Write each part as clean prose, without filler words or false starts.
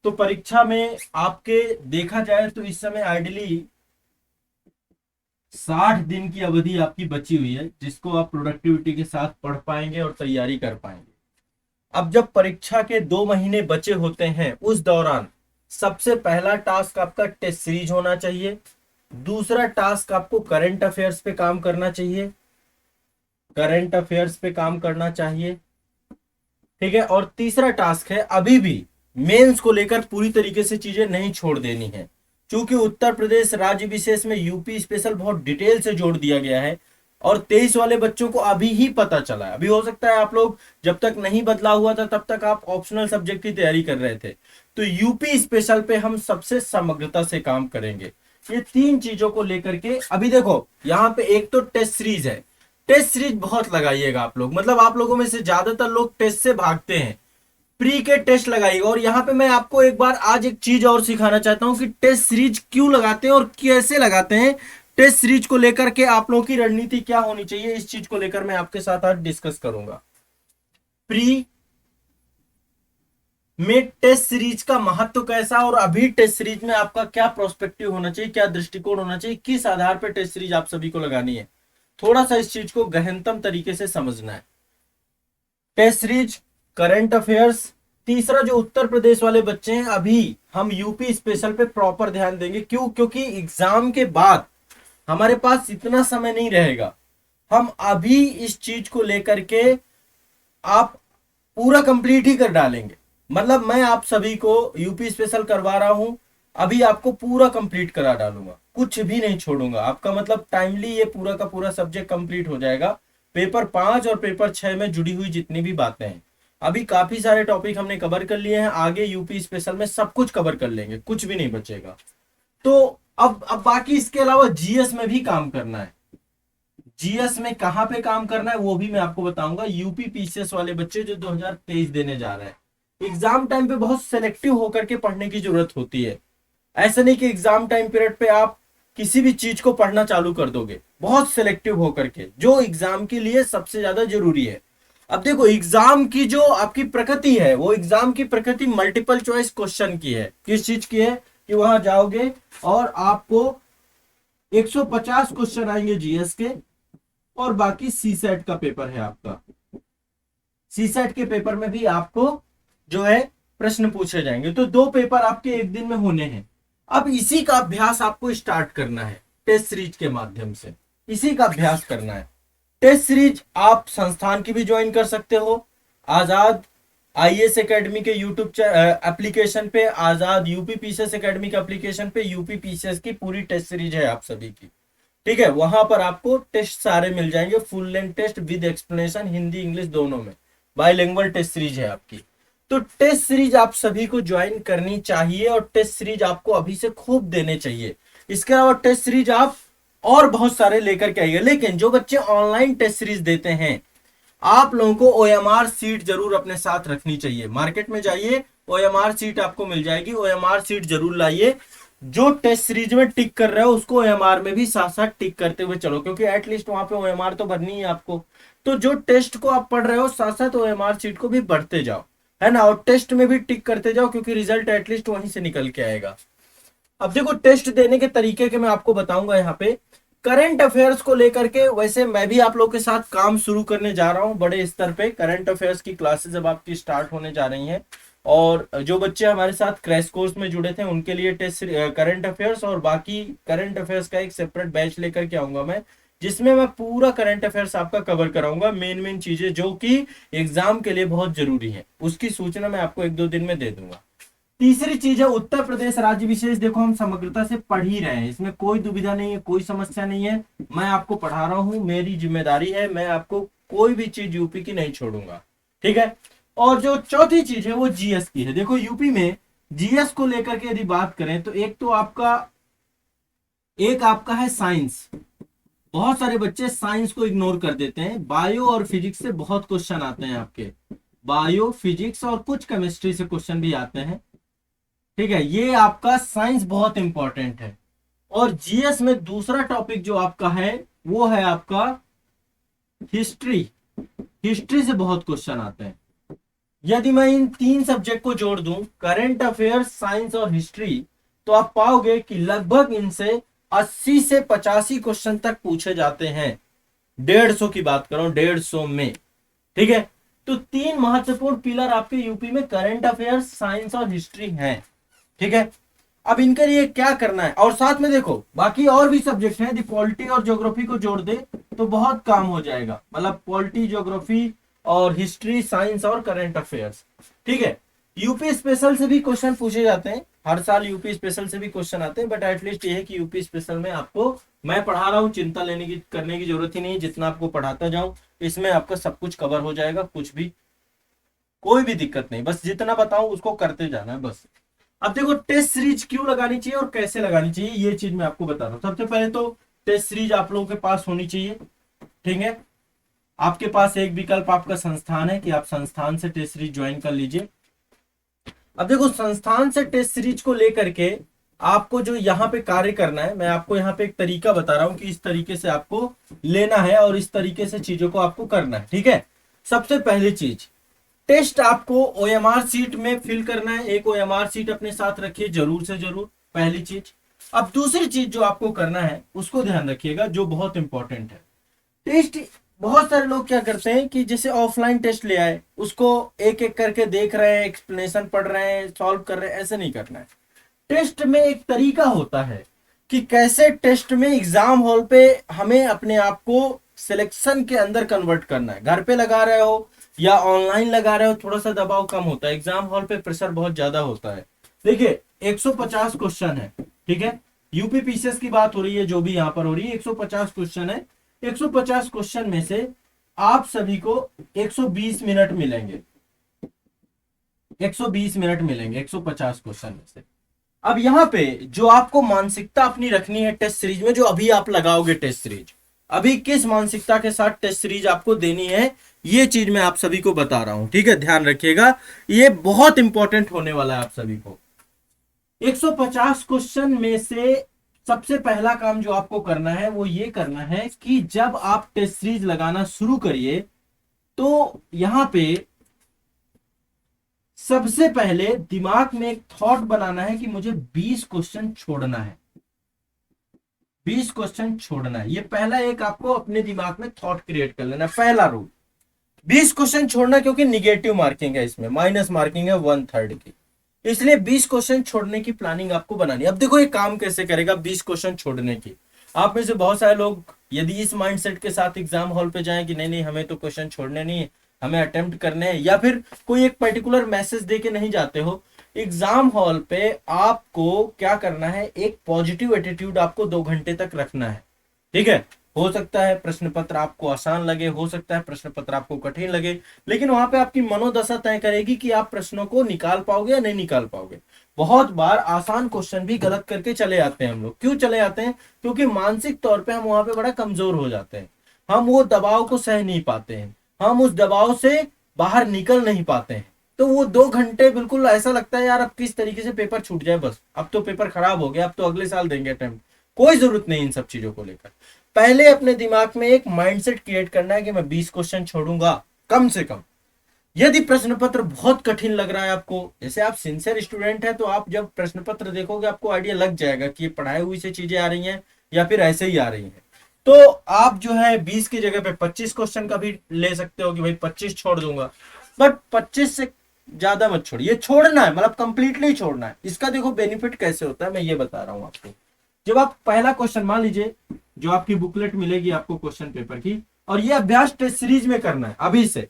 तो परीक्षा में आपके देखा जाए तो इस समय आइडियली 60 दिन की अवधि आपकी बची हुई है, जिसको आप प्रोडक्टिविटी के साथ पढ़ पाएंगे और तैयारी कर पाएंगे। अब जब परीक्षा के 2 महीने बचे होते हैं, उस दौरान सबसे पहला टास्क आपका टेस्ट सीरीज होना चाहिए। दूसरा टास्क आपको करंट अफेयर्स पे काम करना चाहिए, करंट अफेयर्स पे काम करना चाहिए। ठीक है, और तीसरा टास्क है, अभी भी मेंस को लेकर पूरी तरीके से चीजें नहीं छोड़ देनी है, क्योंकि उत्तर प्रदेश राज्य विशेष में यूपी स्पेशल बहुत डिटेल से जोड़ दिया गया है और 23 वाले बच्चों को अभी ही पता चला है। अभी हो सकता है आप लोग जब तक नहीं बदला हुआ था तब तक आप ऑप्शनल सब्जेक्ट की तैयारी कर रहे थे। तो यूपी स्पेशल पे हम सबसे समग्रता से काम करेंगे। ये 3 चीजों को लेकर के अभी देखो, यहाँ पे एक तो टेस्ट सीरीज है, टेस्ट सीरीज बहुत लगाइएगा आप लोग, मतलब आप लोगों में से ज्यादातर लोग टेस्ट से भागते हैं, प्री के टेस्ट लगाइएगा। और यहाँ पे मैं आपको एक बार आज एक चीज और सिखाना चाहता हूँ कि टेस्ट सीरीज क्यों लगाते हैं और कैसे लगाते हैं। टेस्ट सीरीज को लेकर के आप लोगों की रणनीति क्या होनी चाहिए, इस चीज को लेकर मैं आपके साथ आज डिस्कस करूंगा। प्री में टेस्ट सीरीज का महत्व कैसा, और अभी टेस्ट सीरीज में आपका क्या प्रोस्पेक्टिव होना चाहिए, क्या दृष्टिकोण होना चाहिए, किस आधार पर टेस्ट सीरीज आप सभी को लगानी है, थोड़ा सा इस चीज को गहनतम तरीके से समझना है। टेस्ट सीरीज, करंट अफेयर्स, तीसरा जो उत्तर प्रदेश वाले बच्चे हैं, अभी हम यूपी स्पेशल पे प्रॉपर ध्यान देंगे। क्यों? क्योंकि एग्जाम के बाद हमारे पास इतना समय नहीं रहेगा। हम अभी इस चीज को लेकर के आप पूरा कंप्लीट ही कर डालेंगे। मतलब मैं आप सभी को यूपी स्पेशल करवा रहा हूं, अभी आपको पूरा कंप्लीट करा डालूंगा, कुछ भी नहीं छोड़ूंगा आपका। मतलब टाइमली ये पूरा का पूरा सब्जेक्ट कंप्लीट हो जाएगा। पेपर 5 और पेपर 6 में जुड़ी हुई जितनी भी बातें हैं, अभी काफी सारे टॉपिक हमने कवर कर लिए हैं, आगे यूपी स्पेशल में सब कुछ कवर कर लेंगे, कुछ भी नहीं बचेगा। तो अब बाकी इसके अलावा जीएस में भी काम करना है। जीएस में कहां पे काम करना है वो भी मैं आपको बताऊंगा। यूपी पीसीएस वाले बच्चे जो 2023 देने जा रहे हैं, एग्जाम टाइम पे बहुत सेलेक्टिव होकर के पढ़ने की जरूरत होती है। ऐसा नहीं कि एग्जाम टाइम पीरियड पे आप किसी भी चीज को पढ़ना चालू कर दोगे, बहुत सिलेक्टिव होकर के, जो एग्जाम के लिए सबसे ज्यादा जरूरी है। अब देखो, एग्जाम की जो आपकी प्रकृति है, वो एग्जाम की प्रकृति मल्टीपल चॉइस क्वेश्चन की है। किस चीज की है? कि वहां जाओगे और आपको 150 क्वेश्चन आएंगे जीएस के, और बाकी सी सेट का पेपर है आपका। सी सेट के पेपर में भी आपको जो है प्रश्न पूछे जाएंगे। तो 2 पेपर आपके एक दिन में होने हैं। अब इसी का अभ्यास आपको स्टार्ट करना है टेस्ट सीरीज के माध्यम से, इसी का अभ्यास करना है। टेस्ट सीरीज आप संस्थान की भी ज्वाइन कर सकते हो, आजाद आईएएस एकेडमी के यूट्यूब एप्लीकेशन पे, आजाद यूपी पीसीएस एकेडमी के एप्लीकेशन पे यूपी पीसीएस की पूरी टेस्ट सीरीज है आप सभी की। ठीक है, वहां पर आपको टेस्ट सारे मिल जाएंगे, full length test with explanation, Hindi English दोनों में, बाइलिंगुअल टेस्ट सीरीज है आपकी। तो टेस्ट सीरीज आप सभी को ज्वाइन करनी चाहिए और टेस्ट सीरीज आपको अभी से खूब देने चाहिए। इसके अलावा टेस्ट सीरीज आप और बहुत सारे लेकर के आइए। लेकिन जो बच्चे ऑनलाइन टेस्ट सीरीज देते हैं, आप लोगों को ओएमआर सीट जरूर अपने साथ रखनी चाहिए। मार्केट में जाइए, ओएमआर सीट आपको मिल जाएगी, ओएमआर सीट जरूर लाइए। जो टेस्ट सीरीज में टिक कर रहे हो उसको ओएमआर में भी साथ साथ टिक करते हुए चलो, क्योंकि एटलीस्ट वहां पे ओएमआर तो भरनी है आपको। तो जो टेस्ट को आप पढ़ रहे हो साथ साथ ओएमआर सीट को भी बढ़ते जाओ, है ना, और टेस्ट में भी टिक करते जाओ, क्योंकि रिजल्ट एटलीस्ट वहीं से निकल के आएगा। अब देखो, टेस्ट देने के तरीके के मैं आपको बताऊंगा यहाँ पे। करंट अफेयर्स को लेकर के वैसे मैं भी आप लोग के साथ काम शुरू करने जा रहा हूँ बड़े स्तर पे। करंट अफेयर्स की क्लासेस अब आपकी स्टार्ट होने जा रही हैं, और जो बच्चे हमारे साथ क्रैश कोर्स में जुड़े थे उनके लिए टेस्ट करंट अफेयर्स और बाकी करंट अफेयर्स का एक सेपरेट बैच लेकर के आऊंगा मैं, जिसमें मैं पूरा करंट अफेयर्स आपका कवर कराऊंगा। मेन मेन चीजें जो कि एग्जाम के लिए बहुत जरूरी है, उसकी सूचना मैं आपको 1-2 दिन में दे दूंगा। तीसरी चीज है उत्तर प्रदेश राज्य विशेष। देखो, हम समग्रता से पढ़ ही रहे हैं, इसमें कोई दुविधा नहीं है, कोई समस्या नहीं है। मैं आपको पढ़ा रहा हूं, मेरी जिम्मेदारी है, मैं आपको कोई भी चीज यूपी की नहीं छोड़ूंगा। ठीक है, और जो चौथी चीज है वो जीएस की है। देखो, यूपी में जीएस को लेकर के यदि बात करें तो एक आपका है साइंस। बहुत सारे बच्चे साइंस को इग्नोर कर देते हैं। बायो और फिजिक्स से बहुत क्वेश्चन आते हैं आपके, बायो फिजिक्स और कुछ केमिस्ट्री से क्वेश्चन भी आते हैं। ठीक है, ये आपका साइंस बहुत इंपॉर्टेंट है। और जीएस में दूसरा टॉपिक जो आपका है वो है आपका हिस्ट्री। हिस्ट्री से बहुत क्वेश्चन आते हैं। यदि मैं इन तीन सब्जेक्ट को जोड़ दूं, करंट अफेयर्स, साइंस और हिस्ट्री, तो आप पाओगे कि लगभग इनसे 80 से 85 क्वेश्चन तक पूछे जाते हैं। 150 की बात कर रहा हूं, 150 में। ठीक है, तो तीन महत्वपूर्ण पिलर आपके यूपी में करंट अफेयर्स, साइंस और हिस्ट्री हैं। ठीक है, अब इनके लिए क्या करना है, और साथ में देखो बाकी और भी सब्जेक्ट हैं, यदि पॉलिटी और ज्योग्राफी को जोड़ दे तो बहुत काम हो जाएगा। मतलब पॉलिटी, ज्योग्राफी और हिस्ट्री, साइंस और करंट अफेयर्स। ठीक है, यूपी स्पेशल से भी क्वेश्चन पूछे जाते हैं, हर साल यूपी स्पेशल से भी क्वेश्चन आते हैं, बट एटलीस्ट ये है कि यूपी स्पेशल में आपको मैं पढ़ा रहा हूँ, चिंता लेने की करने की जरूरत ही नहीं है। जितना आपको पढ़ाता जाऊं इसमें आपका सब कुछ कवर हो जाएगा, कुछ भी कोई भी दिक्कत नहीं, बस जितना बताऊं उसको करते जाना है बस। अब देखो टेस्ट सीरीज क्यों लगानी चाहिए और कैसे लगानी चाहिए, ये चीज मैं आपको बता रहा हूँ। सबसे पहले तो टेस्ट सीरीज आप लोगों के पास होनी चाहिए। ठीक है, आपके पास एक विकल्प आपका संस्थान है कि आप संस्थान से टेस्ट सीरीज ज्वाइन कर लीजिए। अब देखो संस्थान से टेस्ट सीरीज को लेकर के आपको जो यहाँ पे कार्य करना है, मैं आपको यहाँ पे एक तरीका बता रहा हूँ कि इस तरीके से आपको लेना है और इस तरीके से चीजों को आपको करना है। ठीक है, सबसे पहली चीज, टेस्ट आपको ओएमआर सीट में फिल करना है। एक ओएमआर सीट अपने साथ रखिए जरूर से जरूर, पहली चीज। अब दूसरी चीज जो आपको करना है उसको ध्यान रखिएगा, जो बहुत इंपॉर्टेंट है। टेस्ट, बहुत सारे लोग क्या करते हैं कि जैसे ऑफलाइन टेस्ट ले आए, उसको एक एक करके देख रहे हैं, एक्सप्लेनेशन पढ़ रहे हैं, सॉल्व कर रहे हैं, ऐसे नहीं करना है। टेस्ट में एक तरीका होता है कि कैसे टेस्ट में एग्जाम हॉल पे हमें अपने आप को सिलेक्शन के अंदर कन्वर्ट करना है। घर पे लगा रहे हो या ऑनलाइन लगा रहे हो, थोड़ा सा दबाव कम होता है, एग्जाम हॉल पे प्रेशर बहुत ज्यादा होता है। देखिए 150 क्वेश्चन है। ठीक है, यूपी पीसीएस की बात हो रही है, जो भी यहां पर हो रही है, 150 क्वेश्चन है। 150 क्वेश्चन में से आप सभी को 120 मिनट मिलेंगे, 120 मिनट मिलेंगे 150 क्वेश्चन में से। अब यहाँ पे जो आपको मानसिकता अपनी रखनी है टेस्ट सीरीज में, जो अभी आप लगाओगे टेस्ट सीरीज, अभी किस मानसिकता के साथ टेस्ट सीरीज आपको देनी है, ये चीज मैं आप सभी को बता रहा हूं। ठीक है, ध्यान रखिएगा, ये बहुत इंपॉर्टेंट होने वाला है आप सभी को। 150 क्वेश्चन में से सबसे पहला काम जो आपको करना है वो ये करना है कि जब आप टेस्ट सीरीज लगाना शुरू करिए तो यहां पे सबसे पहले दिमाग में एक थॉट बनाना है कि मुझे 20 क्वेश्चन छोड़ना है, 20 क्वेश्चन छोड़ना है। ये पहला एक आपको अपने दिमाग में थॉट क्रिएट कर लेना, पहला रूल 20 क्वेश्चन छोड़ना, क्योंकि निगेटिव मार्किंग है इसमें, माइनस मार्किंग है 1/3 की, इसलिए 20 क्वेश्चन छोड़ने की प्लानिंग आपको बनानी है। अब देखो ये काम कैसे करेगा 20 क्वेश्चन छोड़ने की। आप में से बहुत सारे लोग यदि इस माइंडसेट के साथ एग्जाम हॉल पे जाएं कि नहीं नहीं हमें तो क्वेश्चन छोड़ने नहीं है, हमें अटेम्प्ट करने हैं, या फिर कोई एक पर्टिकुलर मैसेज दे के नहीं जाते हो एग्जाम हॉल पे, आपको क्या करना है, एक पॉजिटिव एटीट्यूड आपको 2 घंटे तक रखना है। ठीक है, हो सकता है प्रश्न पत्र आपको आसान लगे, हो सकता है प्रश्न पत्र आपको कठिन लगे, लेकिन वहां पे आपकी मनोदशा तय करेगी कि आप प्रश्नों को निकाल पाओगे या नहीं निकाल पाओगे। बहुत बार आसान क्वेश्चन भी गलत करके चले आते हैं हम लोग। क्यों चले आते हैं? क्योंकि मानसिक तौर पे हम वहां पे बड़ा कमजोर हो जाते हैं, हम वो दबाव को सह नहीं पाते हैं, हम उस दबाव से बाहर निकल नहीं पाते हैं। तो वो 2 घंटे बिल्कुल ऐसा लगता है यार अब किस तरीके से पेपर छूट जाए, बस अब तो पेपर खराब हो गया, अब तो अगले साल देंगे अटेम्प्ट। कोई जरूरत नहीं इन सब चीजों को लेकर। पहले अपने दिमाग में एक माइंडसेट क्रिएट करना है कि मैं 20 क्वेश्चन छोड़ूंगा कम से कम। यदि प्रश्न पत्र बहुत कठिन लग रहा है आपको, जैसे आप सिंसियर स्टूडेंट है तो आप जब प्रश्न पत्र देखोगे आपको आइडिया लग जाएगा कि ये पढ़ाई हुई से चीजें आ रही हैं या फिर ऐसे ही आ रही हैं, तो आप जो है 20 की जगह पे 25 क्वेश्चन का भी ले सकते हो कि भाई 25 छोड़ दूंगा। बट 25 से ज्यादा मत छोड़िए, छोड़ना है मतलब कंप्लीटली छोड़ना है। इसका देखो बेनिफिट कैसे होता है मैं ये बता रहा हूं आपको। जब आप पहला क्वेश्चन, मान लीजिए जो आपकी बुकलेट मिलेगी आपको क्वेश्चन पेपर की, और ये अभ्यास टेस्ट सीरीज में करना है, अभी से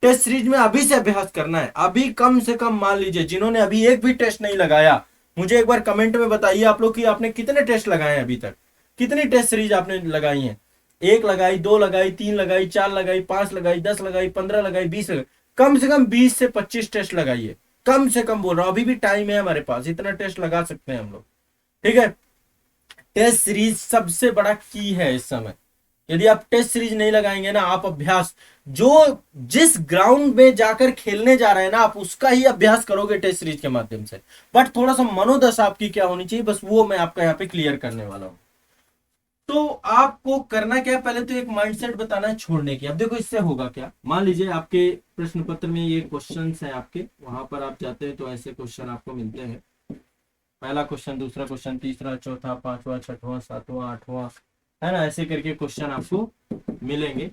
टेस्ट सीरीज में अभी से अभ्यास करना है। अभी कम से कम मान लीजिए जिन्होंने अभी एक भी टेस्ट नहीं लगाया, मुझे एक बार कमेंट में बताइए आप लोग कि आपने कितने टेस्ट लगाए हैं अभी तक, कितनी टेस्ट सीरीज आपने लगाई है? 1 लगाई, 2 लगाई, 3 लगाई, 4 लगाई, 5 लगाई, 10 लगाई, 15 लगाई, 20 लगाई, कम से कम 20 से 25 टेस्ट लगाइए। कम से कम बोल रहा हूं, अभी भी टाइम है हमारे पास, इतना टेस्ट लगा सकते हैं हम लोग। ठीक है, टेस्ट सीरीज सबसे बड़ा की है इस समय। यदि आप टेस्ट सीरीज नहीं लगाएंगे ना, आप अभ्यास जो जिस ग्राउंड में जाकर खेलने जा रहे हैं ना, आप उसका ही अभ्यास करोगे टेस्ट सीरीज के माध्यम से। बट थोड़ा सा मनोदशा आपकी क्या होनी चाहिए, बस वो मैं आपका यहाँ पे क्लियर करने वाला हूं। तो आपको करना क्या है, पहले तो एक माइंडसेट बताना है छोड़ने की। अब देखो इससे होगा क्या, मान लीजिए आपके प्रश्न पत्र में ये क्वेश्चंस हैं आपके, वहां पर आप जाते हैं तो ऐसे क्वेश्चन आपको मिलते हैं, पहला क्वेश्चन, दूसरा क्वेश्चन, तीसरा, चौथा, पांचवा, छठवां, सातवां, आठवां, है ना, ऐसे करके क्वेश्चन आपको मिलेंगे।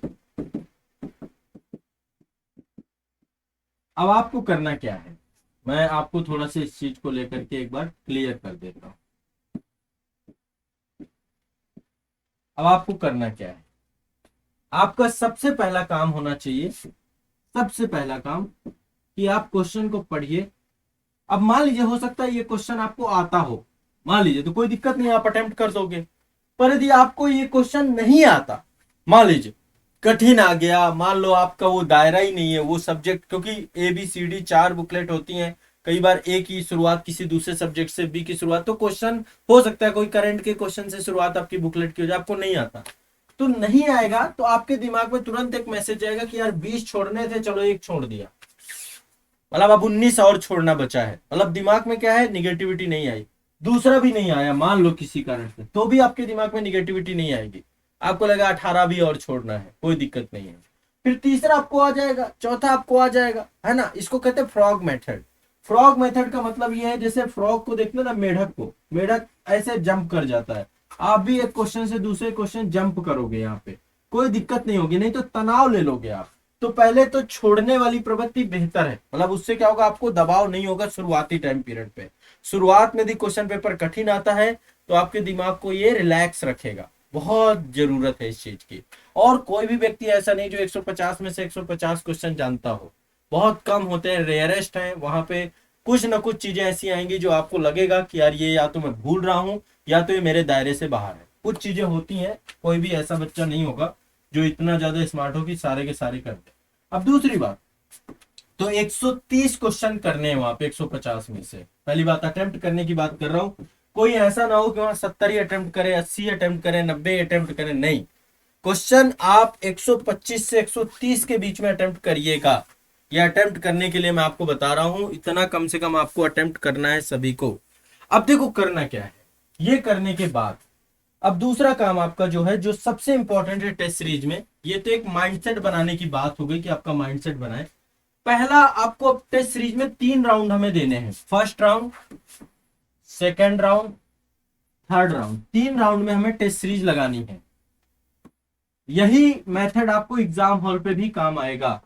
अब आपको करना क्या है, मैं आपको थोड़ा सा इस चीज को लेकर के एक बार क्लियर कर देता हूं। अब आपको करना क्या है, आपका सबसे पहला काम होना चाहिए, सबसे पहला काम कि आप क्वेश्चन को पढ़िए। अब मान लीजिए हो सकता है ये क्वेश्चन आपको आता हो, मान लीजिए, तो कोई दिक्कत नहीं, आप अटेम्प्ट कर दोगे। पर यदि आपको ये क्वेश्चन नहीं आता, मान लीजिए कठिन आ गया, मान लो आपका वो दायरा ही नहीं है वो सब्जेक्ट, क्योंकि A B C D 4 booklet होती हैं, कई बार ए की शुरुआत किसी दूसरे सब्जेक्ट से, बी की शुरुआत, तो क्वेश्चन हो सकता है कोई करंट के क्वेश्चन से शुरुआत आपकी बुकलेट की हो जाए, आपको नहीं आता, तो नहीं आएगा तो आपके दिमाग में तुरंत एक मैसेज आएगा कि यार 20 छोड़ने थे, चलो एक छोड़ दिया, मतलब अब 19 और छोड़ना बचा है, मतलब दिमाग में क्या है, निगेटिविटी नहीं आई। दूसरा भी नहीं आया मान लो किसी कारण से, तो भी आपके दिमाग में निगेटिविटी नहीं आएगी, आपको लगा 18 भी और छोड़ना है, कोई दिक्कत नहीं है। फिर तीसरा आपको आ जाएगा, चौथा आपको आ जाएगा, है ना, इसको कहते हैं फ्रॉग मेथड। फ्रॉग मेथड का मतलब ये है, जैसे फ्रॉग को देखते ना, मेढक को, मेढक ऐसे जंप कर जाता है, आप भी एक क्वेश्चन से दूसरे क्वेश्चन जंप करोगे, यहाँ पे कोई दिक्कत नहीं होगी, नहीं तो तनाव ले लोगे आप। तो पहले तो छोड़ने वाली प्रवृत्ति बेहतर है, मतलब उससे क्या होगा, आपको दबाव नहीं होगा शुरुआती टाइम पीरियड पे। शुरुआत में यदि क्वेश्चन पेपर कठिन आता है तो आपके दिमाग को ये रिलैक्स रखेगा, बहुत जरूरत है इस चीज की। और कोई भी व्यक्ति ऐसा नहीं जो 150 में से 150 क्वेश्चन जानता हो, बहुत कम होते हैं, रेयरेस्ट हैं, वहां पे कुछ ना कुछ चीजें ऐसी आएंगी जो आपको लगेगा कि यार ये या तो मैं भूल रहा हूं या तो ये मेरे दायरे से बाहर है, कुछ चीजें होती हैं, कोई भी ऐसा बच्चा नहीं होगा जो इतना ज्यादा स्मार्ट हो कि सारे के सारे कर दे। अब दूसरी बात, तो 130 क्वेश्चन करने हैं वहां पे 150 में से, पहली बात अटेम्प्ट करने की बात कर रहा हूं, कोई ऐसा ना हो कि वहां 70 ही अटेम्प्ट करे, 80 अटेम्प्ट करे, 90 अटेम्प्ट करे, नहीं, क्वेश्चन आप 125 से 130 के बीच में अटेम्प्ट करिएगा। ये अटेम्प्ट करने के लिए मैं आपको बता रहा हूं, इतना कम से कम आपको अटेम्प्ट करना है सभी को। अब देखो करना क्या है, ये करने के बाद अब दूसरा काम आपका जो है, जो सबसे इंपॉर्टेंट है टेस्ट सीरीज में, ये तो एक माइंडसेट बनाने की बात हो गई कि आपका माइंडसेट बनाए। पहला आपको अब टेस्ट सीरीज में 3 राउंड हमें देने हैं, first round, second round, third round, 3 round में हमें टेस्ट सीरीज लगानी है। यही मेथड आपको एग्जाम हॉल पे भी काम आएगा।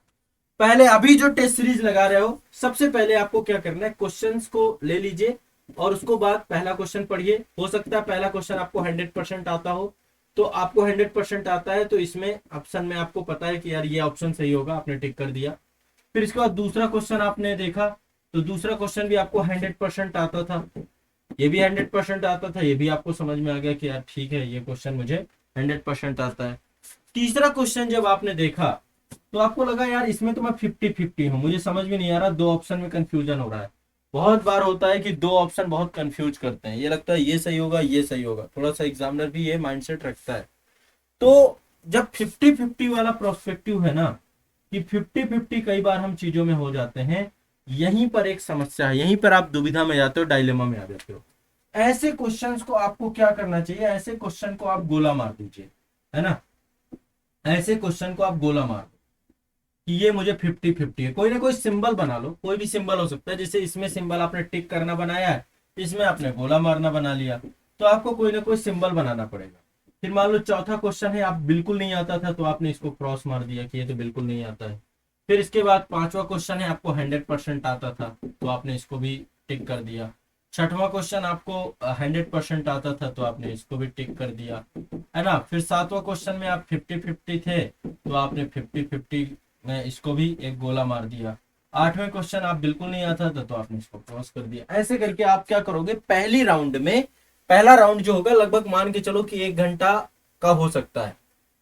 पहले अभी जो टेस्ट सीरीज लगा रहे हो, सबसे पहले आपको क्या करना है, क्वेश्चंस को ले लीजिए और उसको बाद पहला क्वेश्चन पढ़िए। हो सकता है पहला क्वेश्चन आपको 100% आता हो, तो आपको 100% आता है तो इसमें ऑप्शन में आपको पता है कि यार ये ऑप्शन सही होगा, आपने टिक कर दिया। फिर इसके बाद दूसरा क्वेश्चन आपने देखा, तो दूसरा क्वेश्चन भी आपको 100% आता था, ये भी 100% आता था, ये भी आपको समझ में आ गया कि यार ठीक है ये क्वेश्चन मुझे 100% आता है। तीसरा क्वेश्चन जब आपने देखा तो आपको लगा यार इसमें तो मैं 50-50 हूं, मुझे समझ में नहीं आ रहा, 2 ऑप्शन में कंफ्यूजन हो रहा है। बहुत बार होता है कि 2 ऑप्शन बहुत कंफ्यूज करते हैं, ये लगता है ये सही होगा ये सही होगा, थोड़ा सा एग्जामिनर भी ये माइंडसेट रखता है। तो जब 50-50 वाला प्रोस्पेक्टिव है ना, कि 50-50 कई बार हम चीजों में हो जाते हैं, यहीं पर एक समस्या है, यहीं पर आप दुविधा में जाते हो, डायलेमा में आ जाते हो। ऐसे क्वेश्चंस को आपको क्या करना चाहिए, ऐसे क्वेश्चन को आप गोला मार दीजिए, है ना, ऐसे क्वेश्चन को आप गोला मार दो कि ये मुझे 50-50 है, कोई ना कोई सिंबल बना लो, कोई भी सिंबल हो सकता है, जैसे इसमें सिंबल आपने टिक करना बनाया है, इसमें आपने गोला मारना बना लिया, तो आपको कोई ना कोई सिंबल बनाना पड़ेगा। फिर मान लो चौथा क्वेश्चन है, आप बिल्कुल नहीं आता था तो आपने इसको क्रॉस मार दिया कि ये तो बिल्कुल नहीं आता है। फिर इसके बाद पांचवा क्वेश्चन है, आपको 100% आता था तो आपने इसको भी टिक कर दिया। छठवां क्वेश्चन आपको 100% आता था तो आपने इसको भी टिक कर दिया, है ना। फिर सातवां क्वेश्चन में आप 50-50 थे तो आपने 50-50 में इसको भी एक गोला मार दिया। आठवें क्वेश्चन आप बिल्कुल नहीं आता था तो आपने इसको क्रॉस कर दिया। ऐसे करके आप क्या करोगे, पहली राउंड में, पहला राउंड जो होगा लगभग मान के चलो कि 1 घंटा का हो सकता है।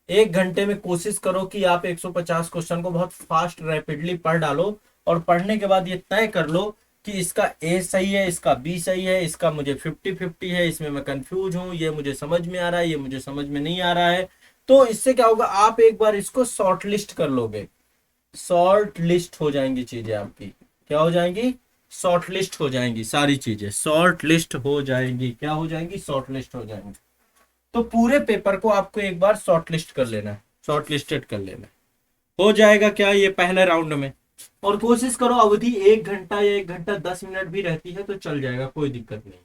1 घंटे में कोशिश करो कि आप 150 क्वेश्चन को बहुत फास्ट रैपिडली पढ़ डालो, और पढ़ने के बाद ये तय कर लो कि इसका ए सही है, इसका बी सही है, इसका मुझे 50-50 है, इसमें मैं कंफ्यूज हूं, ये मुझे समझ में आ रहा है, ये मुझे समझ में नहीं आ रहा है। तो इससे क्या होगा, आप एक बार इसको शॉर्ट लिस्ट कर लोगे, शॉर्ट लिस्ट हो जाएंगी चीजें आपकी, क्या हो जाएंगी, शॉर्ट लिस्ट हो जाएंगी, सारी चीजें शॉर्ट लिस्ट हो जाएंगी, क्या हो जाएंगी, शॉर्ट लिस्ट हो जाएंगी। तो पूरे पेपर को आपको एक बार शॉर्ट लिस्ट कर लेना है, शॉर्ट लिस्टेड कर लेना है। हो जाएगा क्या ये पहले राउंड में। और कोशिश करो अवधि 1 घंटा या 1 घंटा 10 मिनट भी रहती है तो चल जाएगा, कोई दिक्कत नहीं।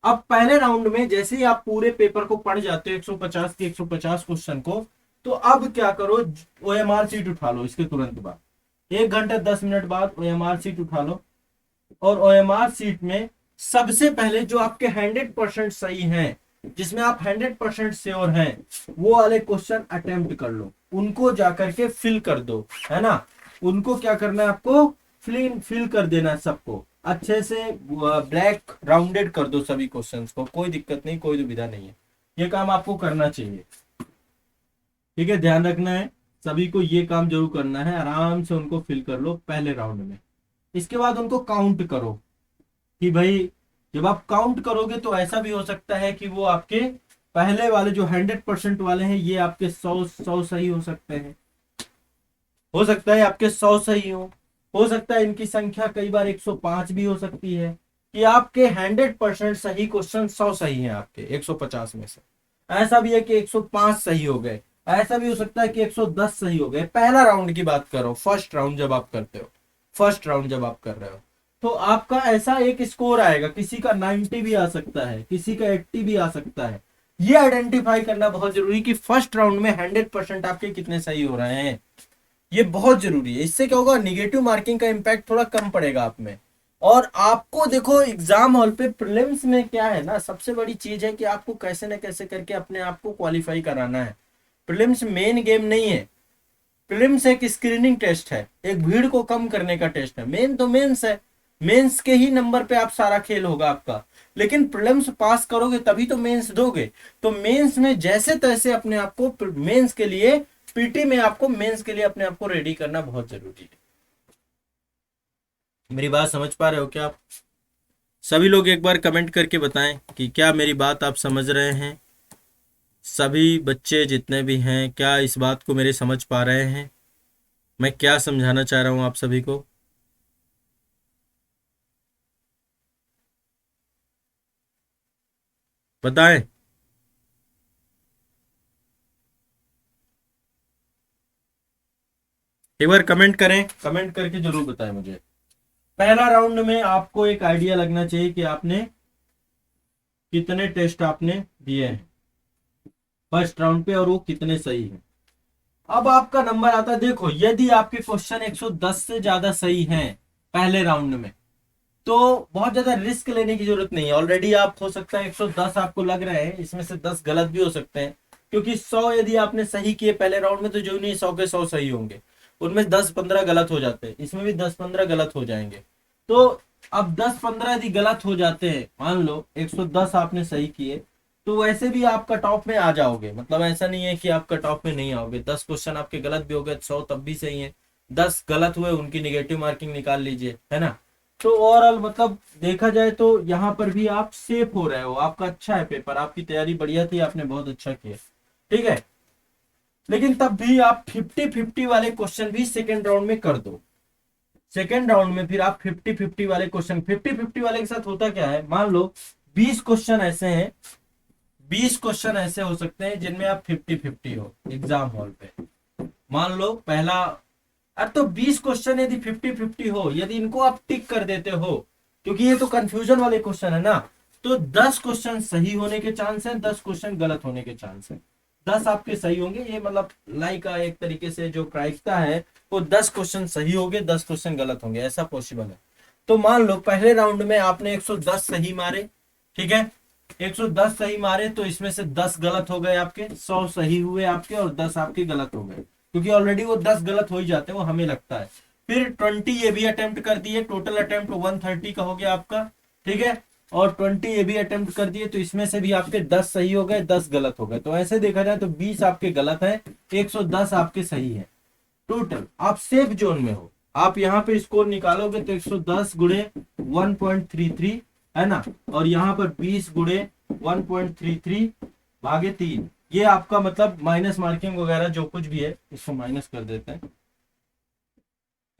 अब पहले राउंड में जैसे ही आप पूरे पेपर को पढ़ जाते हो 150 के 150 क्वेश्चन को, तो अब क्या करो, ओएमआर सीट उठा लो इसके तुरंत बाद, 1 घंटा 10 मिनट बाद ओएमआर सीट उठा लो। और ओएमआर सीट में सबसे पहले जो आपके 100% सही हैं, जिसमें आप 100% श्योर हैं, वो वाले क्वेश्चन अटेम्प्ट कर लो, उनको जाकर के फिल कर दो, है ना। उनको क्या करना है आपको, फिल कर देना है सबको अच्छे से, ब्लैक राउंडेड कर दो सभी क्वेश्चंस को, कोई दिक्कत नहीं, कोई दुविधा नहीं है, ये काम आपको करना चाहिए। ठीक है, ध्यान रखना है सभी को, ये काम जरूर करना है, आराम से उनको फिल कर लो पहले राउंड में। इसके बाद उनको काउंट करो कि भाई जब आप काउंट करोगे तो ऐसा भी हो सकता है कि वो आपके पहले वाले जो 100% वाले हैं ये आपके 100 सही हो सकते हैं, हो सकता है आपके 100 सही हो सकता है इनकी संख्या कई बार 105 भी हो सकती है, कि आपके 100% सही क्वेश्चन 100 सही हैं आपके 150 में से। ऐसा भी है कि 105 सही हो गए, ऐसा भी हो सकता है कि 110 सही हो गए। पहला राउंड की बात करो, फर्स्ट राउंड जब आप करते हो, फर्स्ट राउंड जब आप कर रहे हो, तो आपका ऐसा एक स्कोर आएगा, किसी का 90 भी आ सकता है, किसी का 80 भी आ सकता है। ये आइडेंटिफाई करना बहुत जरूरी कि फर्स्ट राउंड में 100% आपके कितने सही हो रहे हैं, ये बहुत जरूरी है। इससे क्या होगा, निगेटिव मार्किंग का इम्पैक्ट थोड़ा कम पड़ेगा आप में। और आपको देखो एग्जाम हॉल पे प्रीलिम्स में क्या है ना, सबसे बड़ी चीज है कि आपको कैसे न कैसे करके अपने आप को क्वालिफाई कराना है। प्रीलिम्स मेन गेम नहीं है, प्रीलिम्स एक स्क्रीनिंग टेस्ट है, एक भीड़ को कम करने का टेस्ट है। मेन तो मेंस है, मेंस के ही नंबर पे आप सारा खेल होगा आपका, लेकिन प्रीलिम्स पास करोगे तभी तो मेंस दोगे। तो मेंस में जैसे तैसे अपने आप को मेंस के लिए, पीटी में आपको मेंस के लिए अपने आप को रेडी करना बहुत जरूरी है। मेरी बात समझ पा रहे हो क्या आप? सभी लोग एक बार कमेंट करके बताएं कि क्या मेरी बात आप समझ रहे हैं। सभी बच्चे जितने भी हैं, क्या इस बात को मेरे समझ पा रहे हैं, मैं क्या समझाना चाह रहा हूं आप सभी को। बताएं। एक बार कमेंट करें, कमेंट करके जरूर बताएं मुझे। पहला राउंड में आपको एक आइडिया लगना चाहिए कि आपने कितने टेस्ट आपने दिए हैं फर्स्ट राउंड पे और वो कितने सही हैं। अब आपका नंबर आता है, देखो यदि आपके क्वेश्चन 110 से ज्यादा सही हैं पहले राउंड में, तो बहुत ज्यादा रिस्क लेने की जरूरत नहीं है। ऑलरेडी आप हो सकता है 110 आपको लग रहे हैं, इसमें से 10 गलत भी हो सकते हैं, क्योंकि 100 यदि आपने सही किए पहले राउंड में तो जो नहीं 100 के 100 सही होंगे, उनमें 10-15 गलत हो जाते हैं, इसमें भी 10-15 गलत हो जाएंगे। तो अब 10-15 यदि गलत हो जाते हैं, मान लो 110 आपने सही किए, तो वैसे भी आप कट ऑफ में आ जाओगे। मतलब ऐसा नहीं है कि आप कट ऑफ में नहीं आओगे, 10 क्वेश्चन आपके गलत भी हो गए 100 तब भी सही है, 10 गलत हुए उनकी निगेटिव मार्किंग निकाल लीजिए, है ना। तो ओवरऑल मतलब देखा जाए तो यहाँ पर भी आप सेफ हो रहे हो, आपका अच्छा है पेपर, आपकी तैयारी बढ़िया थी, आपने बहुत अच्छा किया, ठीक है। लेकिन तब भी आप 50-50 वाले क्वेश्चन भी सेकेंड राउंड में कर दो। सेकेंड राउंड में फिर आप 50-50 वाले क्वेश्चन, 50-50 वाले के साथ होता क्या है, मान लो 20 क्वेश्चन ऐसे हैं, 20 क्वेश्चन ऐसे हो सकते हैं जिनमें आप 50-50 हो एग्जाम हॉल पे। मान लो पहला, अब तो 20 क्वेश्चन यदि 50-50 हो, यदि इनको आप टिक कर देते हो, क्योंकि ये तो कंफ्यूजन वाले क्वेश्चन है ना, तो 10 क्वेश्चन सही होने के चांस है, 10 क्वेश्चन गलत होने के चांस है। 10 आपके सही होंगे, ये मतलब लाई का एक तरीके से जो प्रायिकता है, वो 10 क्वेश्चन सही होंगे, 10 क्वेश्चन गलत होंगे, ऐसा पॉसिबल है। तो मान लो पहले राउंड में आपने 110 सही मारे, ठीक है, 110 सही मारे, तो इसमें से 10 गलत हो गए आपके, 100 सही हुए आपके और 10 आपके गलत हो गए, क्योंकि ऑलरेडी वो 10 गलत हो ही जाते हैं, वो हमें लगता है। फिर 20 ये भी अटेम्प्ट कर दिए, टोटल अटेम्प्ट 130 का हो गया आपका, ठीक है, और 20 ये भी अटेम्प्ट कर दिए, तो इसमें से भी आपके 10 सही हो गए, 10 गलत हो गए। तो ऐसे देखा जाए तो 20 आपके गलत है, 110 आपके सही है, टोटल आप सेफ जोन में हो। आप यहाँ पे स्कोर निकालोगे तो 110 गुणे 1.33 है ना, और यहाँ पर 20 गुणे 1.33 भागे 3, ये आपका मतलब माइनस मार्किंग वगैरह जो कुछ भी है इसको माइनस कर देते हैं।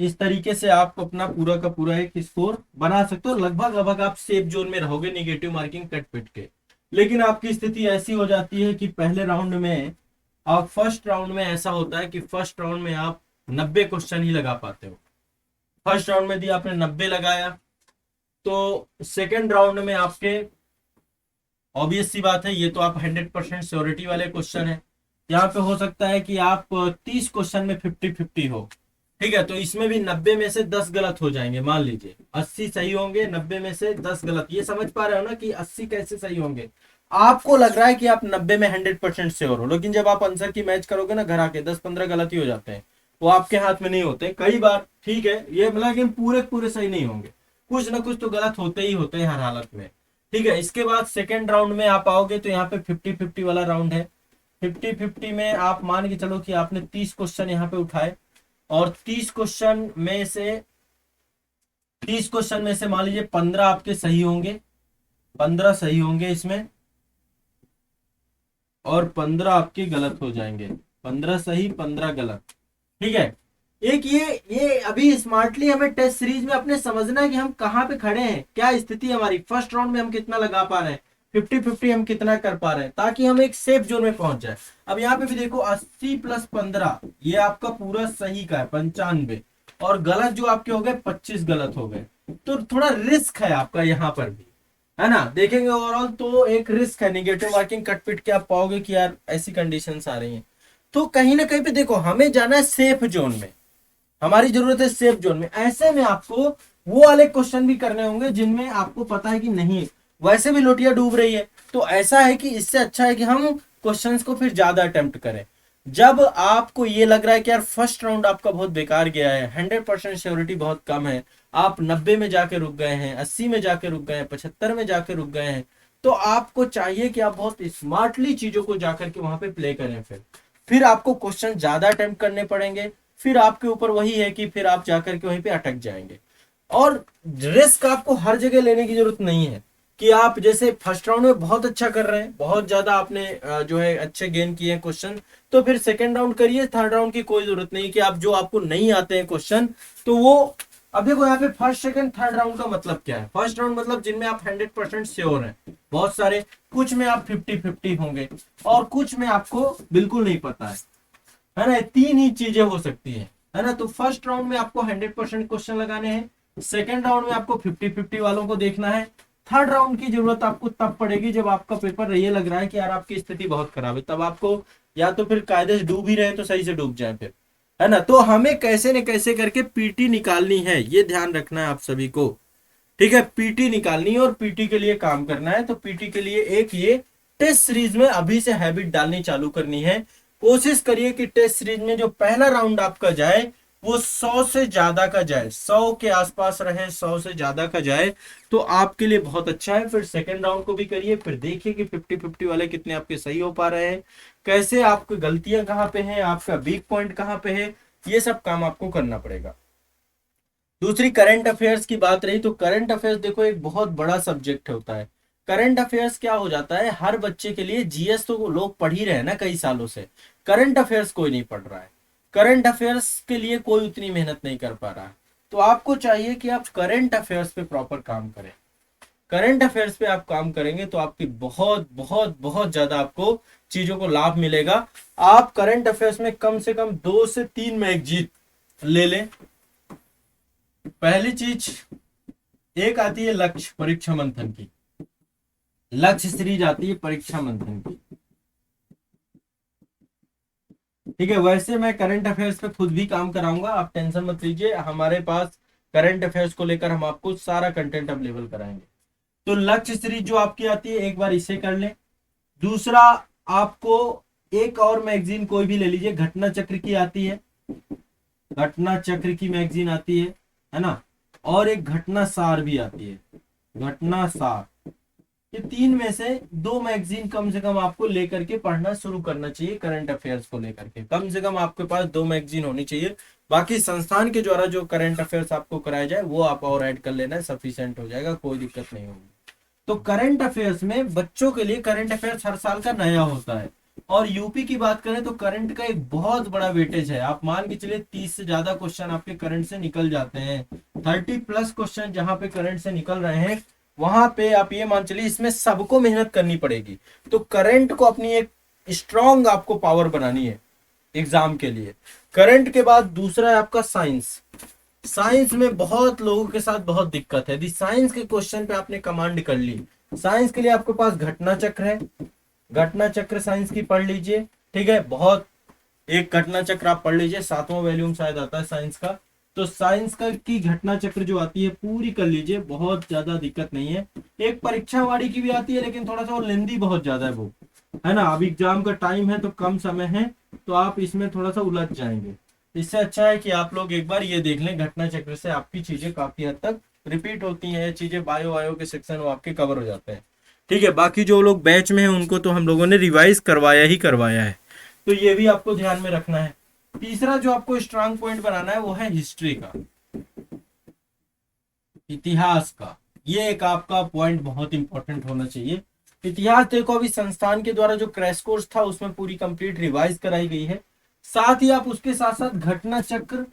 इस तरीके से आप अपना पूरा का पूरा एक स्कोर बना सकते हो, लगभग लगभग आप सेफ जोन में रहोगे निगेटिव मार्किंग कट पिट के। लेकिन आपकी स्थिति ऐसी हो जाती है कि पहले राउंड में आप फर्स्ट राउंड में ऐसा होता है कि फर्स्ट राउंड में आप 90 क्वेश्चन ही लगा पाते हो। फर्स्ट राउंड में दिया आपने 90 लगाया, तो सेकेंड राउंड में आपके ऑब्वियस सी बात है, ये तो आप 100% श्योरिटी वाले क्वेश्चन है। यहाँ पे हो सकता है कि आप 30 क्वेश्चन में 50-50 हो, ठीक है, तो इसमें भी 90 में से 10 गलत हो जाएंगे। मान लीजिए 80 सही होंगे, 90 में से 10 गलत। ये समझ पा रहे हो ना कि 80 कैसे सही होंगे? आपको लग रहा है कि आप 90 में 100% श्योर हो, लेकिन जब आप आंसर की मैच करोगे ना घर आके 10-15 गलत ही हो जाते हैं। वो आपके हाथ में नहीं होते कई बार, ठीक है, ये मतलब कि पूरे पूरे सही नहीं होंगे, कुछ ना कुछ तो गलत होते ही होते हैं हर हालत में, ठीक है। इसके बाद सेकेंड राउंड में आप आओगे तो यहाँ पे 50-50 वाला राउंड है। 50-50 में आप मान के चलो कि आपने 30 क्वेश्चन यहाँ पे उठाए, और 30 क्वेश्चन में से मान लीजिए 15 आपके सही होंगे, 15 सही होंगे इसमें, और 15 आपके गलत हो जाएंगे। 15 सही 15 गलत, ठीक है। एक ये अभी स्मार्टली हमें टेस्ट सीरीज में अपने समझना है कि हम कहाँ पे खड़े हैं, क्या स्थिति हमारी फर्स्ट राउंड में हम कितना लगा पा रहे हैं, 50-50 हम कितना कर पा रहे हैं, ताकि हम एक सेफ जोन में पहुंच जाए। अब यहाँ पे भी देखो 80 + 15 ये आपका पूरा सही का है 95, और गलत जो आपके हो गए 25 गलत हो गए। तो थोड़ा रिस्क है आपका यहाँ पर भी, है ना। देखेंगे ओवरऑल तो एक रिस्क है, निगेटिव मार्किंग कट पिट के आप पाओगे कि यार ऐसी कंडीशंस आ रही हैं। तो कहीं ना कहीं पे देखो हमें जाना है सेफ जोन में, हमारी जरूरत है सेफ जोन में। ऐसे में आपको वो वाले क्वेश्चन भी करने होंगे जिनमें आपको पता है कि नहीं वैसे भी लोटिया डूब रही है, तो ऐसा है कि इससे अच्छा है कि हम क्वेश्चंस को फिर ज्यादा अटेम्प्ट करें। जब आपको ये लग रहा है कि यार फर्स्ट राउंड आपका बहुत बेकार गया है, 100% श्योरिटी बहुत कम है, आप 90 में जाके रुक गए हैं, 80 में जाके रुक गए हैं, 75 में जाके रुक गए हैं, तो आपको चाहिए कि आप बहुत स्मार्टली चीजों को जाकर के वहां पे प्ले करें। फिर आपको क्वेश्चन ज्यादा अटेम्प्ट करने पड़ेंगे, फिर आपके ऊपर वही है कि फिर आप जाकर के वहीं पे अटक जाएंगे। और रिस्क आपको हर जगह लेने की जरूरत नहीं है कि आप जैसे फर्स्ट राउंड में बहुत अच्छा कर रहे हैं, बहुत ज्यादा आपने जो है अच्छे गेन किए हैं क्वेश्चन, तो फिर सेकंड राउंड करिए। थर्ड राउंड की कोई जरूरत नहीं कि आप जो आपको नहीं आते हैं क्वेश्चन तो वो, अब देखो यहाँ पे फर्स्ट सेकंड थर्ड राउंड का मतलब क्या है। फर्स्ट राउंड मतलब जिनमें आप 100% श्योर हैं, बहुत सारे, कुछ में आप 50-50 होंगे, और कुछ में आपको बिल्कुल नहीं पता है ना। तीन ही चीजें हो सकती है ना। तो फर्स्ट राउंड में आपको 100% क्वेश्चन लगाने हैं, सेकंड राउंड में आपको 50-50 वालों को देखना है, थर्ड राउंड की जरूरत आपको तब पड़ेगी जब आपका पेपर ये लग रहा है कि यार आपकी स्थिति बहुत खराब है, तब आपको या तो फिर कायदे से डूब ही रहे तो सही से डूब जाए फिर, है ना। तो हमें कैसे न कैसे करके पीटी निकालनी है, ये ध्यान रखना है आप सभी को, ठीक है। पीटी निकालनी है और पीटी के लिए काम करना है। तो पीटी के लिए एक ये टेस्ट सीरीज में अभी से हैबिट डालनी चालू करनी है। कोशिश करिए कि टेस्ट सीरीज में जो पहला राउंड आपका जाए वो 100 से ज्यादा का जाए, 100 के आसपास रहे, 100 से ज्यादा का जाए तो आपके लिए बहुत अच्छा है। फिर सेकंड राउंड को भी करिए, फिर देखिए कि 50-50 वाले कितने आपके सही हो पा रहे हैं, कैसे आपकी गलतियां कहाँ पे हैं, आपका वीक पॉइंट कहाँ पे है, ये सब काम आपको करना पड़ेगा। दूसरी करंट अफेयर्स की बात रही तो करंट अफेयर्स देखो एक बहुत बड़ा सब्जेक्ट होता है। करंट अफेयर्स क्या हो जाता है, हर बच्चे के लिए जीएस तो लोग पढ़ ही रहे हैं ना कई सालों से, करंट अफेयर्स कोई नहीं पढ़ रहा है। करंट अफेयर्स के लिए कोई उतनी मेहनत नहीं कर पा रहा है। तो आपको चाहिए कि आप करंट अफेयर्स पे प्रॉपर काम करें। करंट अफेयर्स पे आप काम करेंगे तो आपकी बहुत बहुत बहुत ज्यादा आपको चीजों को लाभ मिलेगा। आप करंट अफेयर्स में कम से कम 2 से 3 मैगजीन ले लें। पहली चीज एक आती है लक्ष्य परीक्षा मंथन की, लक्ष्य सीरीज आती है परीक्षा मंथन की, ठीक है। वैसे मैं करंट अफेयर्स पे खुद भी काम कराऊंगा, आप टेंशन मत लीजिए, हमारे पास करंट अफेयर्स को लेकर हम आपको सारा कंटेंट अवेलेबल कराएंगे। तो लक्ष्य सीरीज जो आपकी आती है एक बार इसे कर लें। दूसरा, आपको एक और मैगजीन कोई भी ले लीजिए, घटना चक्र की आती है, घटना चक्र की मैगजीन आती है ना, और एक घटना सार भी आती है, घटना सार। ये तीन में से 2 मैगजीन कम से कम आपको लेकर के पढ़ना शुरू करना चाहिए। करंट अफेयर्स को लेकर के कम से कम आपके पास 2 मैगजीन होनी चाहिए। बाकी संस्थान के द्वारा जो करंट अफेयर्स आपको कराया जाए वो आप और ऐड कर लेना, सफिशिएंट हो जाएगा, कोई दिक्कत नहीं होगी। तो करंट अफेयर्स में बच्चों के लिए करंट अफेयर्स हर साल का नया होता है। और यूपी की बात करें तो करंट का एक बहुत बड़ा वेटेज है, आप मान के चलिए 30 से ज्यादा क्वेश्चन आपके करंट से निकल जाते हैं, 30+ क्वेश्चन जहां पे करंट से निकल रहे हैं वहां पे आप ये मान चलिए इसमें सबको मेहनत करनी पड़ेगी। तो करंट को अपनी एक स्ट्रांग आपको पावर बनानी है एग्जाम के लिए। करंट के बाद दूसरा है आपका साइंस। साइंस में बहुत लोगों के साथ बहुत दिक्कत है। यदि साइंस के क्वेश्चन पे आपने कमांड कर ली, साइंस के लिए आपके पास घटना चक्र है, घटना चक्र साइंस की पढ़ लीजिए, ठीक है। बहुत एक घटना चक्र आप पढ़ लीजिए, 7वां वॉल्यूम शायद आता है साइंस का। तो साइंस का की घटना चक्र जो आती है पूरी कर लीजिए, बहुत ज्यादा दिक्कत नहीं है। एक परीक्षा वाड़ी की भी आती है, लेकिन थोड़ा सा वो लेंदी बहुत ज्यादा है वो, है ना। अब एग्जाम का टाइम है तो कम समय है, तो आप इसमें थोड़ा सा उलझ जाएंगे। इससे अच्छा है कि आप लोग एक बार ये देख लें, घटना चक्र से आपकी चीजें काफी हद तक रिपीट होती हैं, चीजें बायो वायो के सेक्शन वो आपके कवर हो जाते हैं, ठीक है। बाकी जो लोग बैच में हैं उनको तो हम लोगों ने रिवाइज करवाया ही करवाया है, तो ये भी आपको ध्यान में रखना है। तीसरा जो आपको स्ट्रांग पॉइंट बनाना है वो है हिस्ट्री का, इतिहास का। ये एक आपका पॉइंट बहुत इंपॉर्टेंट होना चाहिए। इतिहास देखो अभी संस्थान के द्वारा जो क्रैश कोर्स था उसमें पूरी कंप्लीट रिवाइज कराई गई है। साथ ही आप उसके साथ साथ घटना चक्र,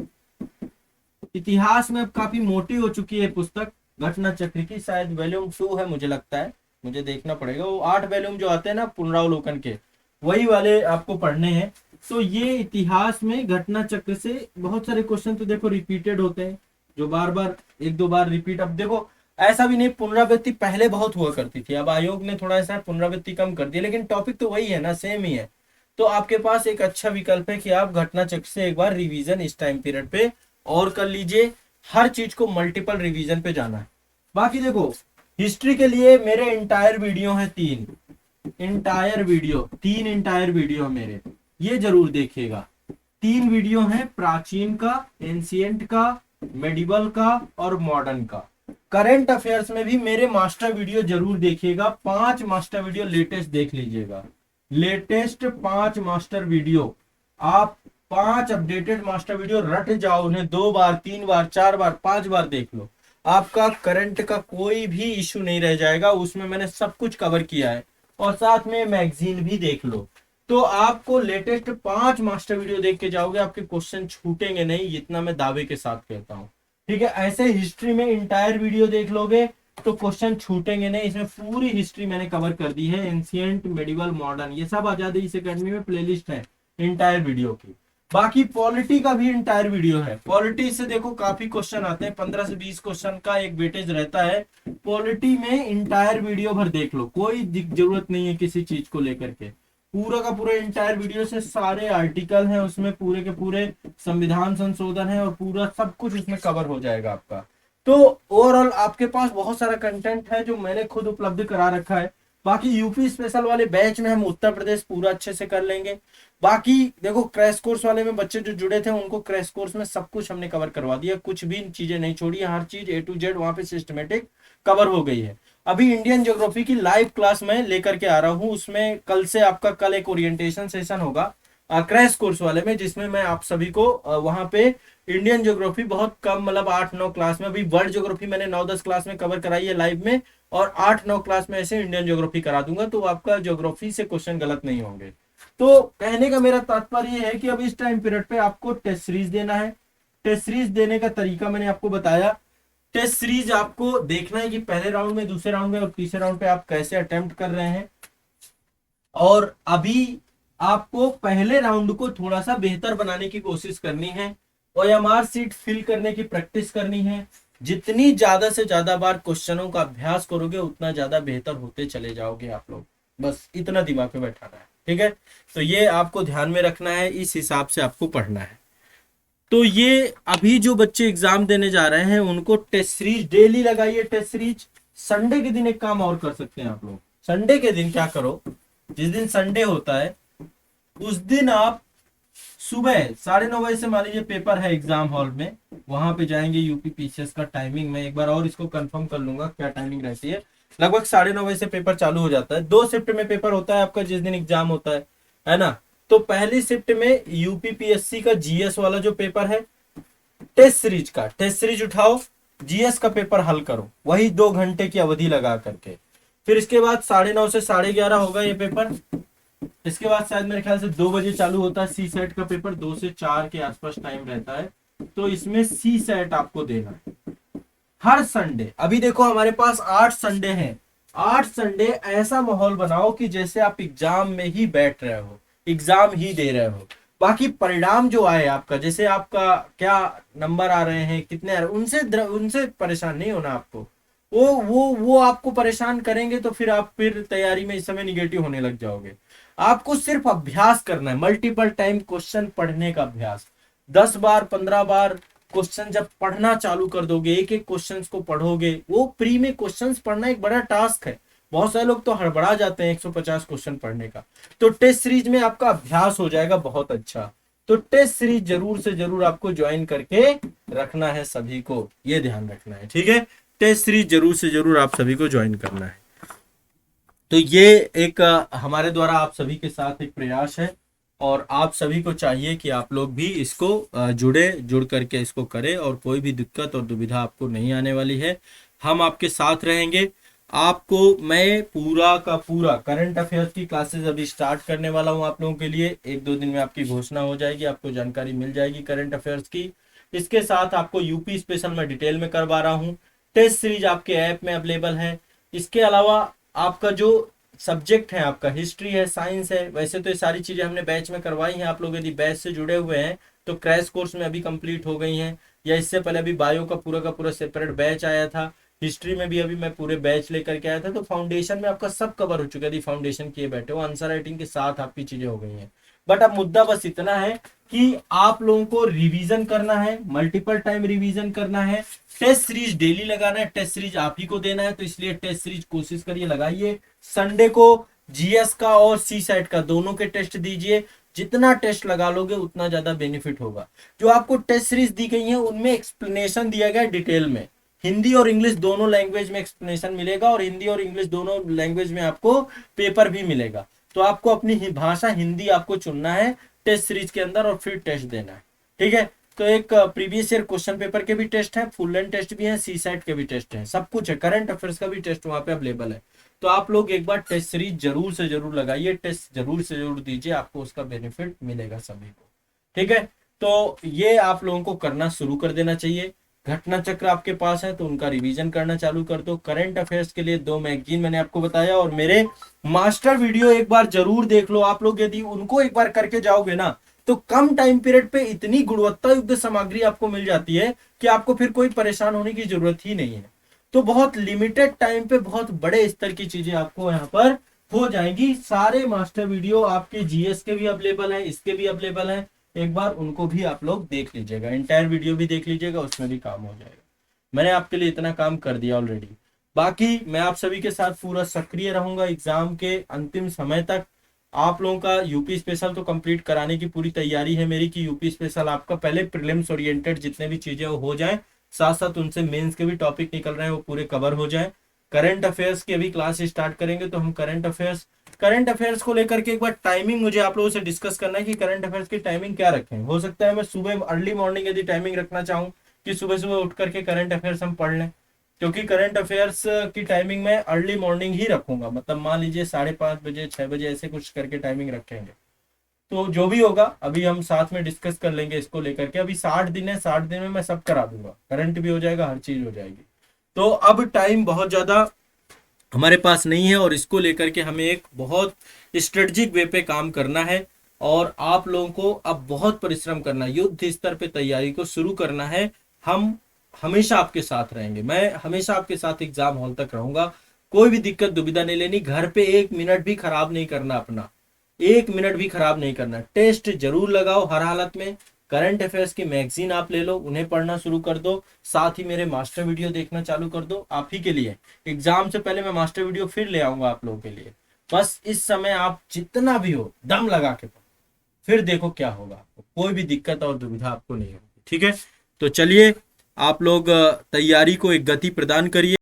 इतिहास में अब काफी मोटी हो चुकी है पुस्तक घटना चक्र की, शायद वॉल्यूम 2 है मुझे लगता है, मुझे देखना पड़ेगा। वो 8 वॉल्यूम जो आते हैं ना पुनरावलोकन के, वही वाले आपको पढ़ने हैं। तो ये इतिहास में घटना चक्र से बहुत सारे क्वेश्चन तो देखो रिपीटेड होते हैं, जो बार बार एक दो बार रिपीट। अब देखो ऐसा भी नहीं, पुनरावृत्ति पहले बहुत हुआ करती थी, अब आयोग ने थोड़ा सा पुनरावृत्ति कम कर दिया, लेकिन टॉपिक तो वही है ना, सेम ही है। तो आपके पास एक अच्छा विकल्प है कि आप घटना चक्र से एक बार रिवीजन इस टाइम पीरियड पे और कर लीजिए। हर चीज को मल्टीपल रिवीजन पे जाना है। बाकी देखो हिस्ट्री के लिए मेरे इंटायर वीडियो है, तीन इंटायर वीडियो मेरे, ये जरूर देखिएगा। 3 वीडियो हैं, प्राचीन का, एंशिएंट का, मेडिवल का और मॉडर्न का। करंट अफेयर्स में भी मेरे मास्टर वीडियो जरूर देखिएगा, 5 मास्टर वीडियो लेटेस्ट देख लीजिएगा। लेटेस्ट 5 मास्टर वीडियो, आप 5 अपडेटेड मास्टर वीडियो रट जाओ, उन्हें 2 बार 3 बार 4 बार 5 बार देख लो, आपका करंट का कोई भी इश्यू नहीं रह जाएगा। उसमें मैंने सब कुछ कवर किया है। और साथ में मैगजीन भी देख लो। तो आपको लेटेस्ट 5 मास्टर वीडियो देख के जाओगे, आपके क्वेश्चन छूटेंगे नहीं, इतना मैं दावे के साथ कहता हूँ, ठीक है। ऐसे हिस्ट्री में इंटायर वीडियो देख लोगे तो क्वेश्चन छूटेंगे नहीं। इसमें पूरी हिस्ट्री मैंने कवर कर दी है, एंशिएंट, मेडिवल, मॉडर्न, ये सब आजादी इस एकेडमी में प्लेलिस्ट है इंटायर वीडियो की। बाकी पॉलिटी का भी इंटायर वीडियो है। पॉलिटी से देखो काफी क्वेश्चन आते हैं, 15 से 20 क्वेश्चन का एक वेटेज रहता है। पॉलिटी में इंटायर वीडियो भर देख लो, कोई जरूरत नहीं है किसी चीज को लेकर के। पूरा का पूरा इंटायर वीडियो से सारे आर्टिकल हैं उसमें, पूरे के पूरे संविधान संशोधन है और पूरा सब कुछ उसमें कवर हो जाएगा आपका। तो ओवरऑल आपके पास बहुत सारा कंटेंट है जो मैंने खुद उपलब्ध करा रखा है। बाकी यूपी स्पेशल वाले बैच में हम उत्तर प्रदेश पूरा अच्छे से कर लेंगे। बाकी देखो क्रैश कोर्स वाले में बच्चे जो जुड़े थे उनको क्रैश कोर्स में सब कुछ हमने कवर करवा दिया, कुछ भी चीजें नहीं छोड़ी, हर चीज A to Z वहां पे सिस्टमेटिक कवर हो गई है। अभी इंडियन ज्योग्राफी की लाइव क्लास में लेकर के आ रहा हूँ, उसमें कल से आपका कल एक ओरिएंटेशन सेशन होगा क्रैश कोर्स वाले में, जिसमें मैं आप सभी को वहां पे इंडियन ज्योग्राफी बहुत कम, मतलब 8-9 क्लास में, अभी वर्ल्ड ज्योग्राफी मैंने 9-10 क्लास में कवर कराई है लाइव में, और 8-9 क्लास में ऐसे इंडियन ज्योग्राफी करा दूंगा, तो आपका ज्योग्राफी से क्वेश्चन गलत नहीं होंगे। तो कहने का मेरा तात्पर्य है कि अब इस टाइम पीरियड पे आपको टेस्ट सीरीज देना है। टेस्ट सीरीज देने का तरीका मैंने आपको बताया। टेस्ट सीरीज आपको देखना है कि पहले राउंड में, दूसरे राउंड में और तीसरे राउंड पे आप कैसे अटेम्प्ट कर रहे हैं। और अभी आपको पहले राउंड को थोड़ा सा बेहतर बनाने की कोशिश करनी है, OMR सीट फिल करने की प्रैक्टिस करनी है। जितनी ज्यादा से ज्यादा बार क्वेश्चनों का अभ्यास करोगे उतना ज्यादा बेहतर होते चले जाओगे आप लोग, बस इतना दिमाग में बैठाना है, ठीक है। तो ये आपको ध्यान में रखना है, इस हिसाब से आपको पढ़ना है। तो ये अभी जो बच्चे एग्जाम देने जा रहे हैं उनको टेस्ट सीरीज डेली लगाइए। टेस्ट सीरीज संडे के दिन एक काम और कर सकते हैं आप लोग। संडे के दिन क्या करो, जिस दिन संडे होता है उस दिन आप सुबह 9:30 बजे से, मान लीजिए पेपर है एग्जाम हॉल में, वहां पे जाएंगे। यूपी पीसीएस का टाइमिंग मैं एक बार और इसको कंफर्म कर लूंगा क्या टाइमिंग रहती है। लगभग 9:30 बजे से पेपर चालू हो जाता है। 2 शिफ्ट में पेपर होता है आपका जिस दिन एग्जाम होता है ना। तो पहली शिफ्ट में यूपी पीएससी का जीएस वाला जो पेपर है, टेस्ट सीरीज का टेस्ट सीरीज उठाओ, जीएस का पेपर हल करो, वही 2 घंटे की अवधि लगा करके। फिर इसके बाद 9:30 से 11:30 होगा ये पेपर। इसके बाद शायद मेरे ख्याल से 2 बजे चालू होता है सी सेट का पेपर, 2 से 4 के आसपास टाइम रहता है। तो इसमें सी सेट आपको देना है। हर संडे, अभी देखो हमारे पास 8 संडे हैं, 8 संडे ऐसा माहौल बनाओ कि जैसे आप एग्जाम में ही बैठ रहे हो, एग्जाम ही दे रहे हो। बाकी परिणाम जो आए आपका, जैसे आपका क्या नंबर आ रहे हैं, कितने आ रहे हैं, उनसे परेशान नहीं होना आपको। वो आपको परेशान करेंगे तो फिर आप फिर तैयारी में इस समय निगेटिव होने लग जाओगे। आपको सिर्फ अभ्यास करना है, मल्टीपल टाइम क्वेश्चन पढ़ने का अभ्यास। 10 बार 15 बार क्वेश्चन जब पढ़ना चालू कर दोगे, एक एक क्वेश्चन को पढ़ोगे, वो प्री में क्वेश्चन पढ़ना एक बड़ा टास्क है। बहुत सारे लोग तो हड़बड़ा जाते हैं 150 क्वेश्चन पढ़ने का। तो टेस्ट सीरीज में आपका अभ्यास हो जाएगा बहुत अच्छा। तो टेस्ट सीरीज जरूर से जरूर आपको ज्वाइन करके रखना है, सभी को ये ध्यान रखना है, ठीक है। टेस्ट सीरीज जरूर से जरूर आप सभी को ज्वाइन करना है। तो ये एक हमारे द्वारा आप सभी के साथ एक प्रयास है, और आप सभी को चाहिए कि आप लोग भी इसको जुड़ करके इसको करें, और कोई भी दिक्कत और दुविधा आपको नहीं आने वाली है। हम आपके साथ रहेंगे। आपको मैं पूरा का पूरा करंट अफेयर्स की क्लासेस अभी स्टार्ट करने वाला हूं आप लोगों के लिए। 1-2 दिन में आपकी घोषणा हो जाएगी, आपको जानकारी मिल जाएगी करंट अफेयर्स की। इसके साथ आपको यूपी स्पेशल मैं डिटेल में करवा रहा हूँ। टेस्ट सीरीज आपके ऐप में अवेलेबल है। इसके अलावा आपका जो सब्जेक्ट है, आपका हिस्ट्री है, साइंस है, वैसे तो ये सारी चीजें हमने बैच में करवाई हैं। आप लोग यदि बैच से जुड़े हुए हैं तो क्रैश कोर्स में अभी कंप्लीट हो गई हैं, या इससे पहले अभी बायो का पूरा सेपरेट बैच आया था। हिस्ट्री में भी अभी मैं पूरे बैच लेकर के आया था। तो फाउंडेशन में आपका सब कवर हो चुका है, यदि फाउंडेशन किए बैठे हो, आंसर राइटिंग के साथ आपकी चीजें हो गई हैं। बट अब मुद्दा बस इतना है कि आप लोगों को रिवीजन करना है, मल्टीपल टाइम रिवीजन करना है। टेस्ट सीरीज डेली लगाना है, टेस्ट सीरीज आप ही को देना है, तो इसलिए टेस्ट सीरीज कोशिश करिए लगाइए। संडे को जीएस का और सी सेट का दोनों के टेस्ट दीजिए। जितना टेस्ट लगा लोगे उतना ज्यादा बेनिफिट होगा। जो आपको टेस्ट सीरीज दी गई है उनमें एक्सप्लेनेशन दिया गया डिटेल में, हिंदी और इंग्लिश दोनों लैंग्वेज में एक्सप्लेनेशन मिलेगा, और हिंदी और इंग्लिश दोनों लैंग्वेज में आपको पेपर भी मिलेगा। तो आपको अपनी भाषा हिंदी आपको चुनना है टेस्ट सीरीज के अंदर, और फिर टेस्ट देना है, ठीक है। तो एक प्रीवियस ईयर क्वेश्चन पेपर के भी टेस्ट है, फुल लेंथ टेस्ट भी है, सी सेट के भी टेस्ट है, सब कुछ है। करंट अफेयर्स का भी टेस्ट वहां पे अवेलेबल है। तो आप लोग एक बार टेस्ट सीरीज जरूर से जरूर लगाइए, टेस्ट जरूर से जरूर दीजिए, आपको उसका बेनिफिट मिलेगा सभी को, ठीक है। तो ये आप लोगों को करना शुरू कर देना चाहिए। घटना चक्र आपके पास है तो उनका रिवीजन करना चालू कर दो। करंट अफेयर्स के लिए 2 मैगजीन मैंने आपको बताया, और मेरे मास्टर वीडियो एक बार जरूर देख लो। आप लोग यदि उनको एक बार करके जाओगे ना, तो कम टाइम पीरियड पे इतनी गुणवत्ता युक्त सामग्री आपको मिल जाती है कि आपको फिर कोई परेशान होने की जरूरत ही नहीं है। तो बहुत लिमिटेड टाइम पे बहुत बड़े स्तर की चीजें आपको यहाँ पर हो जाएंगी। सारे मास्टर वीडियो आपके जीएस के भी अवेलेबल है, इसके भी अवेलेबल है। एक बार उनको भी आप लोग देख लीजिएगा, इंटायर वीडियो भी देख लीजिएगा, उसमें भी काम हो जाएगा। मैंने आपके लिए इतना काम कर दिया ऑलरेडी। बाकी मैं आप सभी के साथ पूरा सक्रिय रहूंगा एग्जाम के अंतिम समय तक। आप लोगों का यूपी स्पेशल तो कंप्लीट कराने की पूरी तैयारी है मेरी, कि यूपी स्पेशल आपका पहले प्रीलिम्स ओरिएंटेड जितने भी चीजें हो जाए, साथ साथ उनसे मेंस के भी टॉपिक निकल रहे हैं वो पूरे कवर हो जाए। करंट अफेयर्स की अभी क्लास स्टार्ट करेंगे, तो हम करंट अफेयर्स को लेकर के एक बार टाइमिंग मुझे आप लोगों से डिस्कस करना है कि करंट अफेयर्स की टाइमिंग क्या रखें। हो सकता है मैं सुबह अर्ली मॉर्निंग यदि टाइमिंग रखना चाहूँ कि सुबह सुबह उठ करके करंट अफेयर्स हम पढ़ लें, क्योंकि करंट अफेयर्स की टाइमिंग में अर्ली मॉर्निंग ही रखूंगा। मतलब मान लीजिए 5:30 बजे 6 बजे ऐसे कुछ करके टाइमिंग रखेंगे। तो जो भी होगा अभी हम साथ में डिस्कस कर लेंगे इसको लेकर के। अभी 60 दिन है, 60 दिन में मैं सब करा दूंगा, करंट भी हो जाएगा, हर चीज हो जाएगी। तो अब टाइम बहुत ज्यादा हमारे पास नहीं है, और इसको लेकर के हमें एक बहुत स्ट्रेटजिक वे पे काम करना है। और आप लोगों को अब बहुत परिश्रम करना है, युद्ध स्तर पे तैयारी को शुरू करना है। हम हमेशा आपके साथ रहेंगे, मैं हमेशा आपके साथ एग्जाम हॉल तक रहूंगा। कोई भी दिक्कत दुविधा नहीं लेनी, घर पे 1 मिनट भी खराब नहीं करना अपना, 1 मिनट भी खराब नहीं करना। टेस्ट जरूर लगाओ हर हालत में। करंट अफेयर्स की मैगजीन आप ले लो, उन्हें पढ़ना शुरू कर दो। साथ ही मेरे मास्टर वीडियो देखना चालू कर दो, आप ही के लिए। एग्जाम से पहले मैं मास्टर वीडियो फिर ले आऊंगा आप लोगों के लिए। बस इस समय आप जितना भी हो दम लगा के पढ़ो, फिर देखो क्या होगा। कोई भी दिक्कत और दुविधा आपको नहीं होगी, ठीक है। तो चलिए आप लोग तैयारी को एक गति प्रदान करिए।